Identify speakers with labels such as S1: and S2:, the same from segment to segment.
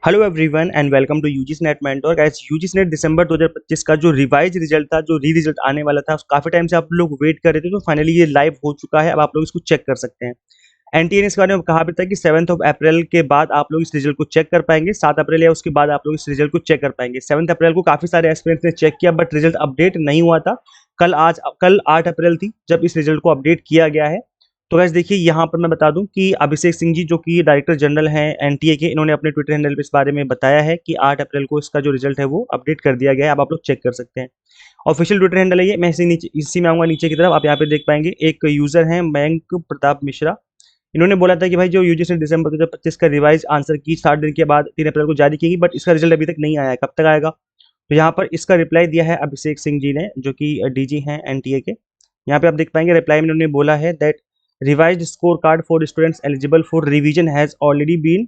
S1: Hello everyone and welcome to UGC NET mentor. Guys, UGC NET दिसंबर 2025 का जो revise result था, जो री रिजल्ट आने वाला था, काफी टाइम से आप लोग वेट कर रहे थे, तो फाइनली ये लाइव हो चुका है। अब आप लोग इसको चेक कर सकते हैं। एनटीए ने इस बारे में कहा भी था कि 7 अप्रैल के बाद आप लोग इस रिजल्ट को चेक कर पाएंगे। 7 अप्रैल या उसके बाद आप लोग इस रिजल्ट को चेक कर पाएंगे। 7 अप्रैल को काफी सारे एस्पिरेंट्स ने चेक किया, बट रिजल्ट अपडेट नहीं हुआ था। कल 8 अप्रैल थी जब इस रिजल्ट को अपडेट किया गया है। तो गाइस देखिए, यहाँ पर मैं बता दूं कि अभिषेक सिंह जी, जो कि डायरेक्टर जनरल हैं एनटीए के, इन्होंने अपने ट्विटर हैंडल पे इस बारे में बताया है कि 8 अप्रैल को इसका जो रिजल्ट है वो अपडेट कर दिया गया है। अब आप लोग चेक कर सकते हैं। ऑफिशियल ट्विटर हैंडल है ये। मैं इसी में आऊंगा नीचे की तरफ। आप यहाँ पे देख पाएंगे एक यूजर है मयंक प्रताप मिश्रा। इन्होंने बोला था कि भाई, जो यूजीसी ने दिसंबर 2025 का रिवाइज आंसर की 60 दिन के बाद 3 अप्रैल को जारी की, बट इसका रिजल्ट अभी तक नहीं आया है। कब तक आएगा? तो यहाँ पर इसका रिप्लाई दिया है अभिषेक सिंह जी ने, जो कि डीजी हैं एनटीए के। यहाँ पे आप देख पाएंगे रिप्लाई में उन्होंने बोला है that revised scorecard for students eligible for revision has already been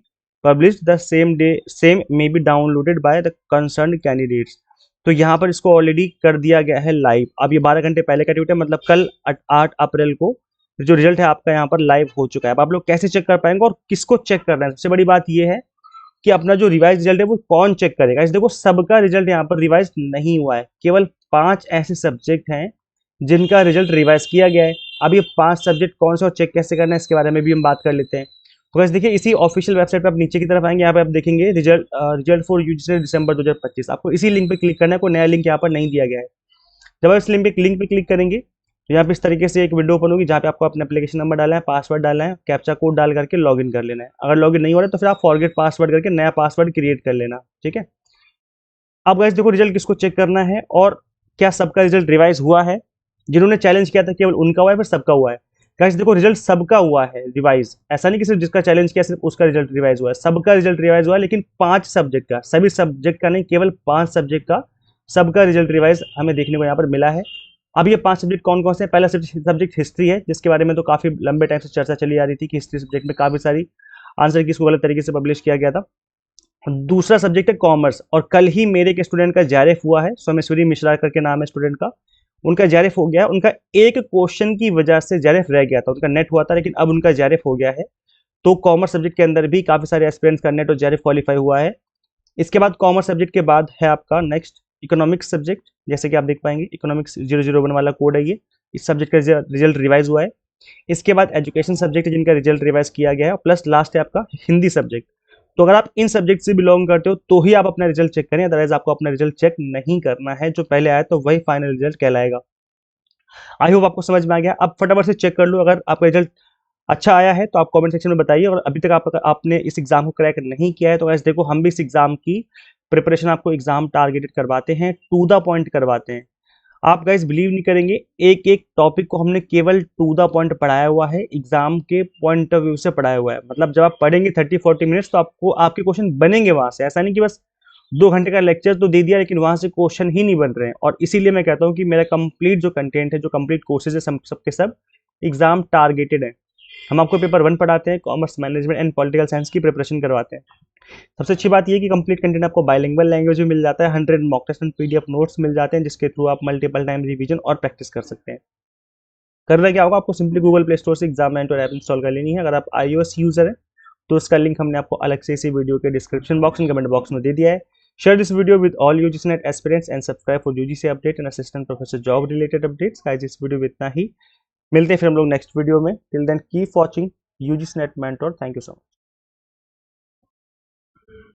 S1: published the same may be downloaded by the concerned candidates। तो यहाँ पर इसको ऑलरेडी कर दिया गया है लाइव। अब ये 12 घंटे पहले का ट्वीट है, मतलब कल 8 अप्रैल को जो रिजल्ट है आपका यहाँ पर लाइव हो चुका है। अब आप लोग कैसे चेक कर पाएंगे और किसको चेक करना है? सबसे बड़ी बात ये है कि अपना जो रिवाइज रिजल्ट है वो कौन चेक करेगा। इस देखो, सबका रिजल्ट यहाँ पर रिवाइज नहीं हुआ है। केवल 5 ऐसे सब्जेक्ट हैं जिनका रिजल्ट रिवाइज किया गया है। अब ये 5 सब्जेक्ट कौन से और चेक कैसे करना है, इसके बारे में भी हम बात कर लेते हैं। तो बस देखिए, इसी ऑफिशियल वेबसाइट पे आप नीचे की तरफ आएंगे, यहाँ पे आप देखेंगे रिजल्ट फॉर यूजीसी दिसंबर 2025। आपको इसी लिंक पे क्लिक करना है, कोई नया लिंक यहाँ पर नहीं दिया गया है। जब आप इस लिंक पे क्लिक करेंगे तो यहाँ पे इस तरीके से एक विंडो ओपन होगी, जहाँ पे आपको अपना एप्लीकेशन नंबर डालना है, पासवर्ड डालना है, कैप्चा कोड डाल करके लॉगिन कर लेना है। अगर लॉगिन नहीं हो रहा है तो फिर आप फॉरगेट पासवर्ड करके नया पासवर्ड क्रिएट कर लेना। ठीक है। अब गाइस देखो, रिजल्ट किसको चेक करना है और क्या सबका रिजल्ट रिवाइज हुआ है? जिन्होंने चैलेंज किया था केवल उनका हुआ है, फिर सबका हुआ है? गाइस देखो, रिजल्ट सबका हुआ है रिवाइज। ऐसा नहीं कि सिर्फ जिसका चैलेंज किया सिर्फ उसका रिजल्ट रिवाइज हुआ है। सबका रिजल्ट रिवाइज हुआ है, लेकिन 5 सब्जेक्ट का, सभी सब्जेक्ट का नहीं, केवल 5 सब्जेक्ट का सबका रिजल्ट रिवाइज हमें देखने को यहाँ पर मिला है। अब ये 5 सब्जेक्ट कौन कौन से हैं? पहला सब्जेक्ट हिस्ट्री है, जिसके बारे में तो काफी लंबे टाइम से चर्चा चली आ रही थी कि हिस्ट्री सब्जेक्ट में काफी सारी आंसर की इसको गलत तरीके से पब्लिश किया गया था। दूसरा सब्जेक्ट है कॉमर्स, और कल ही मेरे एक स्टूडेंट का जेआरएफ हुआ है, सोमेश्वरी मिश्रा करके नाम है स्टूडेंट का। उनका जेआरएफ हो गया। उनका एक क्वेश्चन की वजह से जेआरएफ रह गया था, उनका नेट हुआ था, लेकिन अब उनका जेआरएफ हो गया है। तो कॉमर्स सब्जेक्ट के अंदर भी काफी सारे एस्पिरेंट्स का नेट और जेआरएफ क्वालिफाई हुआ है। इसके बाद कॉमर्स सब्जेक्ट के बाद है आपका नेक्स्ट इकोनॉमिक्स सब्जेक्ट। जैसे कि आप देख पाएंगे, इकोनॉमिक्स 001 वाला कोड है ये। इस सब्जेक्ट का रिजल्ट रिवाइज हुआ है। इसके बाद एजुकेशन सब्जेक्ट जिनका रिजल्ट रिवाइज किया गया है, प्लस लास्ट है आपका हिंदी सब्जेक्ट। तो अगर आप इन सब्जेक्ट से बिलोंग करते हो तो ही आप अपना रिजल्ट चेक करें, अदरवाइज आपको अपना रिजल्ट चेक नहीं करना है। जो पहले आया तो वही फाइनल रिजल्ट कहलाएगा। आई होप आपको समझ में आ गया। अब फटाफट से चेक कर लो। अगर आपका रिजल्ट अच्छा आया है तो आप कमेंट सेक्शन में बताइए, और अभी तक आपने इस एग्जाम को क्रैक नहीं किया है तो ऐसे देखो, हम भी इस एग्जाम की प्रिपरेशन आपको एग्जाम टारगेटेड करवाते हैं, टू द पॉइंट करवाते हैं। आप गाइस बिलीव नहीं करेंगे, एक एक टॉपिक को हमने केवल टू द पॉइंट पढ़ाया हुआ है, एग्जाम के पॉइंट ऑफ व्यू से पढ़ाया हुआ है। मतलब जब आप पढ़ेंगे 30-40 मिनट्स तो आपको आपके क्वेश्चन बनेंगे वहां से। ऐसा नहीं कि बस 2 घंटे का लेक्चर तो दे दिया लेकिन वहां से क्वेश्चन ही नहीं बन रहे हैं। और इसीलिए मैं कहता हूँ कि मेरा कंप्लीट जो कंटेंट है, जो कंप्लीट कोर्सेज है, सबके सब एग्जाम टारगेटेड है। हम आपको पेपर 1 पढ़ाते हैं, commerce management and political science की प्रिपरेशन करवाते हैं। सबसे अच्छी बात यह है कि कंप्लीट कंटेंट आपको बाइलिंगुअल लैंग्वेज में मिल जाता है। 100 mock test and PDF notes मिल जाते हैं, जिसके थ्रू आप मल्टीपल टाइम रिवीजन और प्रैक्टिस कर सकते हैं। करना क्या होगा, आपको सिंपली गूगल प्ले स्टोर से एग्जाम मेंटर ऐप इंस्टॉल कर लेनी है। अगर आप iOS यूजर है तो उसका लिंक हमने आपको अलग से इसी वीडियो के description box and comment box में दे दिया है। Share this video with all UGC NET aspirants and subscribe for UGC update and assistant professor job related updates. Guys, इस वीडियो में इतना ही। मिलते हैं फिर हम लोग नेक्स्ट वीडियो में। Till then keep watching UGC NET mentor. Thank you so much.